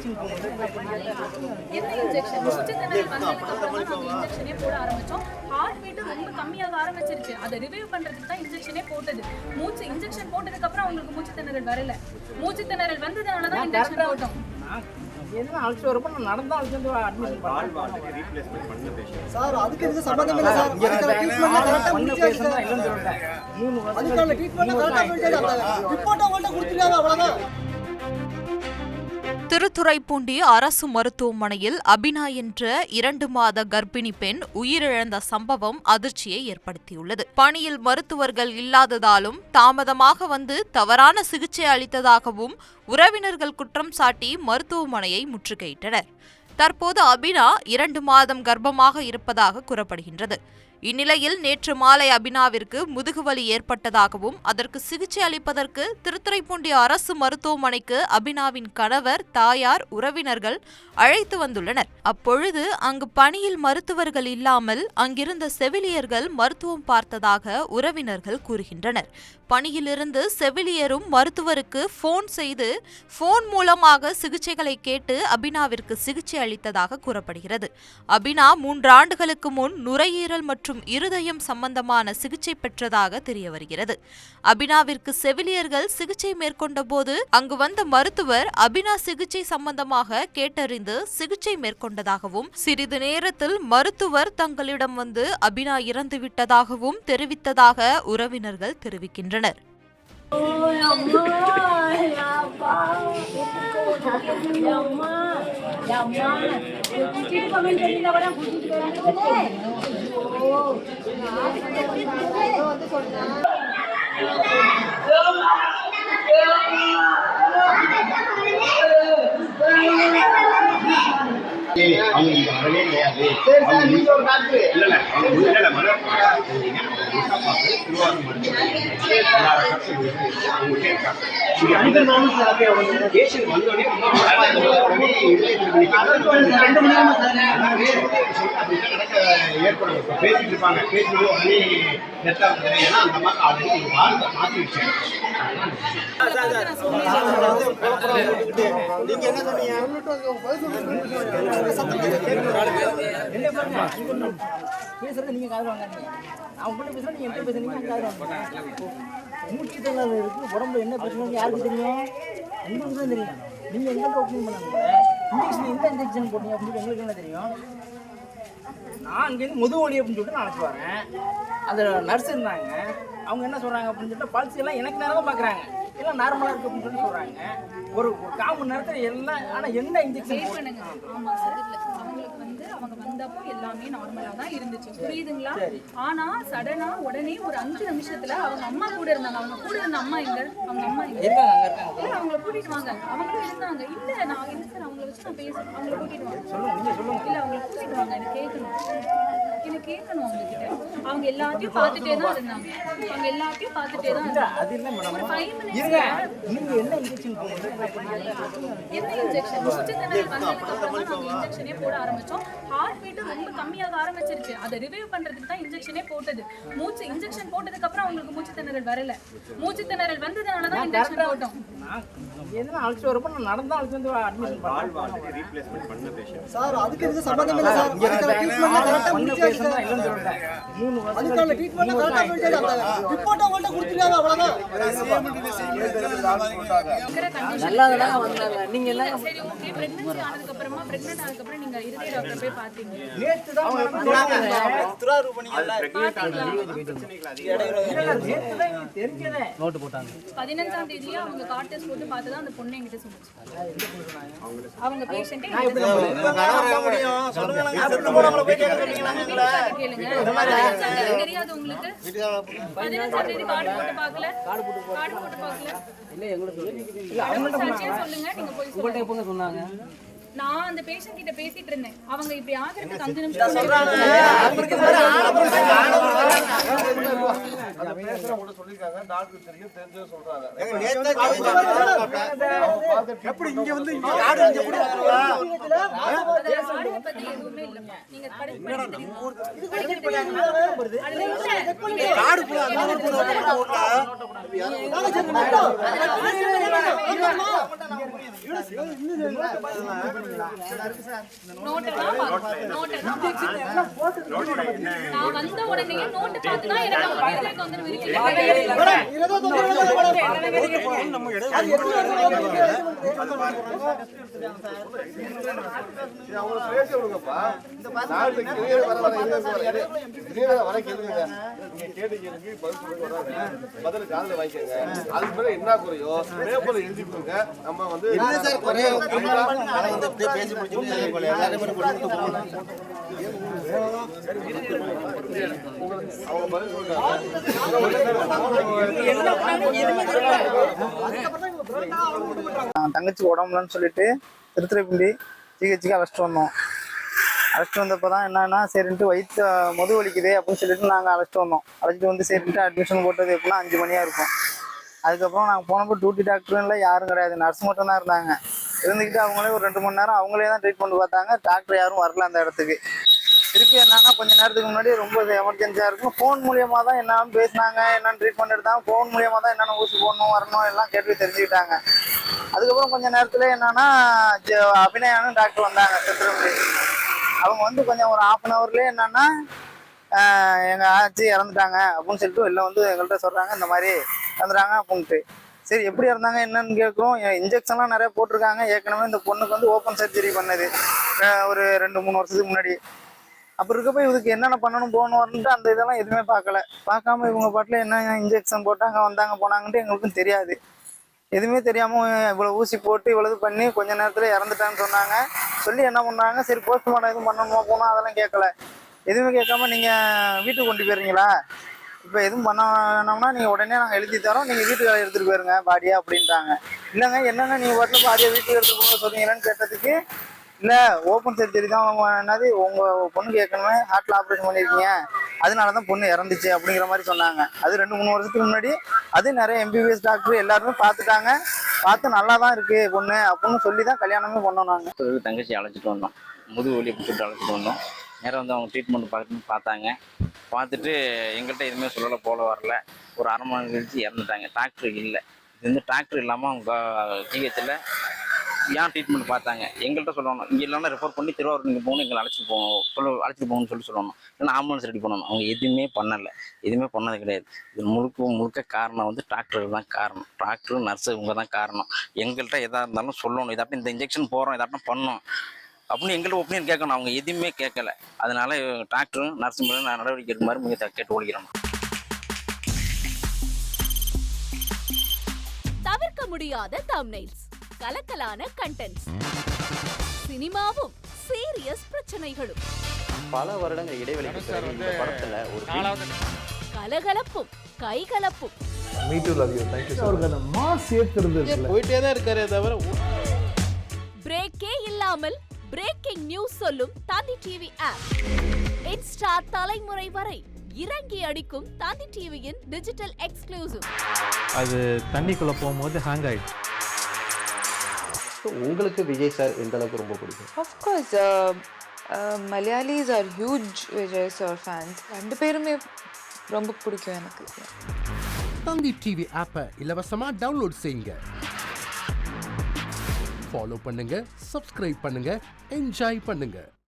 Injection என்ன injection மூச்சுத்திணறல் வந்ததுக்கு அப்புறமா நாங்க இன்ஜெக்ஷனே போட ஆரம்பிச்சோம். ஹார்ட் பீட் ரொம்ப கம்மியாக ஆரம்பிச்சிருச்சு. அதை ரிவைவ் பண்றதுக்கு தான் இன்ஜெக்ஷனே போட்டது. இன்ஜெக்ஷன் போட்டதுக்கு அப்புறம் அவங்களுக்கு மூச்சுத்திணறல் வரல. மூச்சுத்திணறல் வந்ததுனால தான் இன்ஜெக்ஷன் போட்டோம். என்ன அழைச்சு வரப்ப நான் நடந்தா அழைச்சு வந்து அட்மிஷன் பண்ணேன். ரீப்ளேஸ்மென்ட் பண்ண பேஷண்ட் சார் அதுக்கு இது சம்பந்தம் இல்ல சார். அதுக்கான ட்ரீட்மென்ட் கரெக்ட்டா முடிஞ்சிருச்சு சார். இல்லன்னு சொல்றேன். 3 வருஷம் அதுக்கான ட்ரீட்மென்ட் கரெக்ட்டா முடிஞ்சிருச்சு. ரிப்போர்ட் அவங்கள்ட்ட கொடுத்துருக்காங்க அவ்வளவுதான். திருத்துறைப்பூண்டி அரசு மருத்துவமனையில் அபினா என்ற 2 மாத கர்ப்பிணி பெண் உயிரிழந்த சம்பவம் அதிர்ச்சியை ஏற்படுத்தியுள்ளது. பணியில் மருத்துவர்கள் இல்லாததாலும் தாமதமாக வந்து தவறான சிகிச்சை அளித்ததாகவும் உறவினர்கள் குற்றம் சாட்டி மருத்துவமனையை முற்றுகையிட்டனர். தற்போது அபினா 2 மாதம் கர்ப்பமாக இருப்பதாக கூறப்படுகின்றது. இந்நிலையில் நேற்று மாலை அபினாவிற்கு முதுகுவலி ஏற்பட்டதாகவும் அதற்கு சிகிச்சை அளிப்பதற்கு திருத்துறைப்பூண்டி அரசு மருத்துவமனைக்கு அபினாவின் கணவர், தாயார், உறவினர்கள் அழைத்து வந்துள்ளனர். அப்பொழுது அங்கு பணியில் மருத்துவர்கள் இல்லாமல் அங்கிருந்த செவிலியர்கள் மருத்துவம் பார்த்ததாக உறவினர்கள் கூறுகின்றனர். பணியிலிருந்து செவிலியரும் மருத்துவருக்கு போன் செய்து போன் மூலமாக சிகிச்சைகளை கேட்டு அபினாவிற்கு சிகிச்சை அளித்ததாக கூறப்படுகிறது. அபினா 3 ஆண்டுகளுக்கு முன் நுரையீரல் மற்றும் இருதயம் சம்பந்தமான சிகிச்சை பெற்றதாக தெரிய வருகிறது. அபினாவிற்கு செவிலியர்கள் சிகிச்சை மேற்கொண்ட போது அங்கு வந்த மருத்துவர் அபினா சிகிச்சை சம்பந்தமாக கேட்டறிந்து சிகிச்சை மேற்கொண்டதாகவும் சிறிது நேரத்தில் மருத்துவர் தங்களிடம் வந்து அபினா இறந்துவிட்டதாகவும் தெரிவித்ததாக உறவினர்கள் தெரிவிக்கின்றனர். அவங்க வரவே கிடையாது. பேசிட்டு இருப்பாங்க. பேசிட்டு உடனே ஏன்னா அந்த மாதிரி ஆல்ரெடி ஒரு வார்த்தை மாற்றி வச்சேன். நீங்க என்ன சொன்னீங்க? பேசுறது நீங்க காது வாங்காதீங்க. அவங்க கூட பேசுறது நீங்க எப்படி பேசுறீங்க காது வாங்க. மூச்சு திணறல் இருக்கு, உடம்புல என்ன பிரச்சனை யாருக்கு தெரியும்? உங்களுக்கு தான் தெரியும். நீங்க எங்களுக்கு ஒப்பீனியன் பண்ணாங்க. இன்ஜெக்ஷன் எந்த இன்ஜெக்ஷன் போட்டீங்க அப்படின்னு எங்களுக்கு என்ன தெரியும்? நான் அங்கேருந்து முதுவலி அப்படின்னு சொல்லிட்டு நான் அழைச்சி வரேன். அந்த நர்ஸ் இருந்தாங்க. அவங்க என்ன சொல்றாங்க அப்படின்னு சொல்லிட்டு பல்ஸ் எல்லாம் எனக்கு நேரம் தான் பார்க்குறாங்க. எல்லாம் நார்மலாக இருக்கு அப்படின்னு சொல்லி சொல்றாங்க. ஒரு 1/4 மணி நேரத்தில் எல்லாம் ஆனால் என்ன இன்ஜெக்ஷன் பண்ணுங்க. ஆமா சார், இல்ல அவங்களுக்கு வந்து அவங்க வந்தப்போ எல்லாமே நார்மலா தான் இருந்துச்சு, புரியுதுங்களா? ஆனா சடனா உடனே ஒரு 5 நிமிஷத்துல அவங்க அம்மா கூட இருந்தாங்க. அவங்க கூட இருந்த அம்மா எங்க? அவங்க அம்மா எங்க? இல்ல அவங்கள கூட்டிட்டு வாங்க. அவங்களும் இருந்தாங்க. இல்ல நான் இல்ல சார், அவங்கள வச்சு நான் பேசுறேன். அவங்கள கூட்டிட்டு வாங்க. இல்ல அவங்கள கூட்டிட்டு வாங்க. எனக்கு கேட்கணும் அவங்க கிட்ட. அவங்க எல்லாத்தையும் பார்த்துட்டே தான் இருந்தாங்க. அவங்க எல்லாத்தையும் பார்த்துட்டே தான் இருந்தாங்க. அது இல்லை மேடம். ஒரு 5 minutes நீங்க என்ன இன்ஜெக்ஷன் என்ன இன்ஜெக்ஷன் மூச்சுத்திணறல் வந்ததுக்கு அப்புறமா நாங்க இன்ஜெக்ஷனே போட ஆரம்பிச்சோம். ஹார்ட் பீட் ரொம்ப கம்மியாக ஆரம்பிச்சிருச்சு. அதை ரிவைவ் பண்றதுக்கு தான் இன்ஜெக்ஷனே போட்டது. இன்ஜெக்ஷன் போட்டதுக்கு அப்புறம் அவங்களுக்கு மூச்சுத்திணறல் வரல. மூச்சுத்திணறல் வந்ததுனால தான் இன்ஜெக்ஷன் போட்டோம். என்ன அழைச்சு வரப்ப நான் நடந்தா அழைச்சு வந்து அட்மிஷன் பண்ணேன். ரீப்ளேஸ்மென்ட் பண்ண பேஷண்ட் சார் அதுக்கு இது சம்பந்தம் இல்ல சார். அதுக்கான ட்ரீட்மென்ட் கரெக்ட்டா முடிஞ்சிருச்சு சார். இல்லன்னு சொல்றேன். 3 வருஷம் அதுக்கான ட்ரீட்மென்ட் கரெக்ட்டா முடிஞ்சிருச்சு. ரிப்போர்ட் அவங்கள்ட்ட கொடுத்துருக்காங்க அவ்வளவுதான். நல்லாதடா வந்தாங்க. நீங்க எல்லாம் சரி ஓகே. பிரெக்னன்ட் ஆனதுக்கு அப்புறம் நீங்க இருதய டாக்டர் போய் பாத்தீங்க. நேத்து தான் துராரு பண்ணீங்கல்ல. தெரிஞ்சதே நோட் போட்டாங்க. 15ஆம் தேதி அவங்க கார்ட் டெஸ்ட் போட்டு பார்த்தா அந்த பொண்ணு என்கிட்ட சொல்லுச்சு. அவங்க பேஷண்ட்டே முடியும் சொல்லுங்க. போய் கேட்க சொன்னீங்களா? கேளுங்க. தெரியாது உங்களுக்கு? 15ஆம் தேதி கார்டு போட்டு பார்க்கல. இல்ல எங்களுக்கு சொல்லுங்க. நீங்க போய் உங்கள்ட்ட எப்பங்க சொன்னாங்க? நான் அந்த பேஷண்ட் கிட்ட பேசிட்டு இருந்தேன். அவங்க இப்படி ஆகிறதுக்கு 5 நிமிஷம் சொல்லிருக்காங்க. டாக்டர் தெரியும், தெரிஞ்சு சொல்றாங்க. எப்படி இங்க வந்து இங்க யாரு இங்க கூட பத்தி எதுவுமே இல்ல. நீங்க காடு போல அந்த நான் வந்த உடனே நோட்டு பார்த்து தான் எனக்கு பக்கத்துல வந்து விரிக்கல. அவங்க பேச விடுங்கப்பா. வர கேளுங்க. நீங்க கேட்டு கேளுங்க, பதில் சொல்லுங்க. பதில் காதுல வாங்கிக்கோங்க. அதுக்கு மேல என்ன குறையோ பேப்பர்ல எழுதி கொடுங்க. நம்ம வந்து பேசி முடிச்சுட்டு எல்லாரும் அவங்க பதில் சொல்றாங்க. தங்கச்சி உடம்புலன்னு சொல்லிட்டு திருத்துறைப்பூண்டி ஜிஹெச்சுக்கு அழைச்சிட்டு வந்தோம். அழைச்சிட்டு வந்தப்போ தான் என்னன்னா சரின்ட்டு வயிற்று முது வலிக்குது அப்படின்னு சொல்லிட்டு நாங்கள் அழைச்சிட்டு வந்தோம். அழைச்சிட்டு வந்து சரின்ட்டு அட்மிஷன் போட்டது எப்படின்னா 5 மணியாக இருக்கும். அதுக்கப்புறம் நாங்கள் போனப்போ டியூட்டி டாக்டரும் இல்லை, யாரும் கிடையாது, நர்ஸ் மட்டும் தான் இருந்தாங்க. இருந்துக்கிட்டு அவங்களே ஒரு 2 மணி நேரம் அவங்களே தான் ட்ரீட்மெண்ட் பார்த்தாங்க. டாக்டர் யாரும் வரல அந்த இடத்துக்கு. திருப்பி என்னன்னா கொஞ்சம் நேரத்துக்கு முன்னாடி ரொம்ப எமர்ஜென்சியாக இருக்கும், ஃபோன் மூலியமாக தான் என்னன்னு பேசினாங்க, என்னென்னு ட்ரீட்மெண்ட் எடுத்தாங்க. ஃபோன் மூலியமாக தான் என்னென்ன ஊசி போடணும் வரணும் எல்லாம் கேட்டு தெரிஞ்சுக்கிட்டாங்க. அதுக்கப்புறம் கொஞ்சம் நேரத்தில் என்னன்னா அபிநயான்னு டாக்டர் வந்தாங்க திருப்பி. அவங்க வந்து கொஞ்சம் ஒரு 1/2 ஹவர்லேயே என்னன்னா எங்கள் ஆச்சி இறந்துட்டாங்க அப்படின்னு சொல்லிட்டு வெளில வந்து எங்கள்கிட்ட சொல்கிறாங்க, இந்த மாதிரி இறந்துட்டாங்க அப்படின்ட்டு. சரி எப்படி இறந்தாங்க என்னன்னு கேட்குறோம். இன்ஜெக்ஷன்லாம் நிறைய போட்டிருக்காங்க. ஏற்கனவே இந்த பொண்ணுக்கு வந்து ஓப்பன் சர்ஜரி பண்ணது ஒரு 2-3 வருஷத்துக்கு முன்னாடி. அப்போ இருக்கப்போ இதுக்கு என்னென்ன பண்ணணும் போகணும் வரணுன்ட்டு அந்த இதெல்லாம் எதுவுமே பார்க்காம இவங்க பாட்டில் என்ன இன்ஜெக்ஷன் போட்டாங்க வந்தாங்க போனாங்கன்ட்டு எங்களுக்கும் தெரியாது. எதுவுமே தெரியாமல் இவ்வளோ ஊசி போட்டு இவ்வளவு பண்ணி கொஞ்ச நேரத்தில் இறந்துட்டான்னு சொன்னாங்க. சொல்லி என்ன பண்ணாங்க, சரி போஸ்ட்மார்ட்டம் எதுவும் பண்ணணுமா போனோம், அதெல்லாம் கேட்கல. எதுவுமே கேட்காம நீங்கள் வீட்டுக்கு கொண்டு போயிருங்களா, இப்போ எதுவும் பண்ண வேணாம்னா நீங்கள் உடனே நாங்கள் எழுதி தரோம், நீங்கள் வீட்டுக்கு எடுத்துகிட்டு போயிருங்க பாடியா அப்படின்ட்டாங்க. இல்லைங்க என்னங்க நீங்கள் பாட்டில் பாடியை வீட்டுக்கு எடுத்துகிட்டு போங்க சொல்றீங்களான்னு கேட்டதுக்கு, இல்லை ஓப்பன் சர்ஜரி தான் என்னது உங்கள் பொண்ணுக்கு ஏற்கனவே ஹார்ட்டில் ஆப்ரேஷன் பண்ணியிருக்கீங்க, அதனால தான் பொண்ணு இறந்துச்சு அப்படிங்கிற மாதிரி சொன்னாங்க. அது 2-3 வருஷத்துக்கு முன்னாடி. அது நிறைய MBBS டாக்டர் எல்லாருமே பார்த்துட்டாங்க. பார்த்து நல்லா தான் இருக்குது பொண்ணு அப்படின்னு சொல்லி தான் கல்யாணமே பண்ணோம். நாங்கள் தங்கச்சி அழைச்சிட்டு வந்தோம், முதுகு வலி அப்படி சொல்லிட்டு அழைச்சிட்டு வந்தோம். நேரம் வந்து அவங்க ட்ரீட்மெண்ட் பார்த்தாங்க. பார்த்துட்டு எங்கள்கிட்ட எதுவுமே சொல்லலை, போல வரல. ஒரு 1/2 மணி நேரம் கழிச்சு இறந்துட்டாங்க. டாக்டர் இல்லை. இது வந்து டாக்டர் இல்லாமல் அவங்க ஜிஹெச்சில் ஏன் ட்ரீட்மெண்ட் பார்த்தாங்க, எங்கள்கிட்ட சொல்லணும். இங்கே இல்லைன்னா ரெஃபர் பண்ணி திருவாரூர் நீங்கள் போகணும், எங்களை அழைச்சிட்டு போகணும்னு சொல்லணும். இல்லைன்னா ஆம்புலன்ஸ் ரெடி பண்ணணும். அவங்க எதுவுமே பண்ணலை, எதுவுமே பண்ணது கிடையாது. இது முழுக்க காரணம் வந்து டாக்டர் தான் காரணம். டாக்டரு நர்ஸு இவங்க தான் காரணம். எங்கள்கிட்ட எதாக இருந்தாலும் சொல்லணும், இதாட்டம் இந்த இன்ஜெக்ஷன் போகிறோம், இதாட்டம் பண்ணணும் அப்படின்னு எங்கள்கிட்ட ஒப்பீனியன் கேட்கணும். அவங்க எதுவுமே கேட்கல. அதனால டாக்டரும் நர்ஸும் மேலே நான் நடவடிக்கை எடுக்க மாதிரி மிக கேட்டு ஓடிக்கிறோம். தவிர்க்க முடியாத தம்ப்நெயில்ஸ், கலக்கலான கண்டென்ட்ஸ், சினிமாவும் சீரியஸ் பிரச்சனைகளும், பல வருடங்கள் இடைவெளிக்கு பிறகு இந்த படத்துல ஒரு கலகலப்பும் கைகலப்பும், போயிட்டே தான் இருக்காரே தவிர பிரேக்கே இல்லாமல் பிரேக்கிங் நியூஸ் சொல்லும் தந்தி டிவி ஆப். இன்ஸ்டா தலைமுறை வரை இறங்கி அடிக்கும் தந்தி டிவியின் டிஜிட்டல் எக்ஸ்க்ளூசிவ். அது தண்ணிக்குள்ள போகும்போது ஹேங் ஆயிடுச்சு. உங்களுக்கு விஜய் சார் எந்த அளவுக்கு ரொம்ப பிடிக்கும்? Of course, Malayalis are huge Vijay sir fans. 2 பேருமே ரொம்ப பிடிக்கும் எனக்கு. தந்தி டிவி ஆப்பை இலவசமா டவுன்லோட் செய்யுங்க, ஃபாலோ பண்ணுங்க, சப்ஸ்கிரைப் பண்ணுங்க, என்ஜாய் பண்ணுங்க.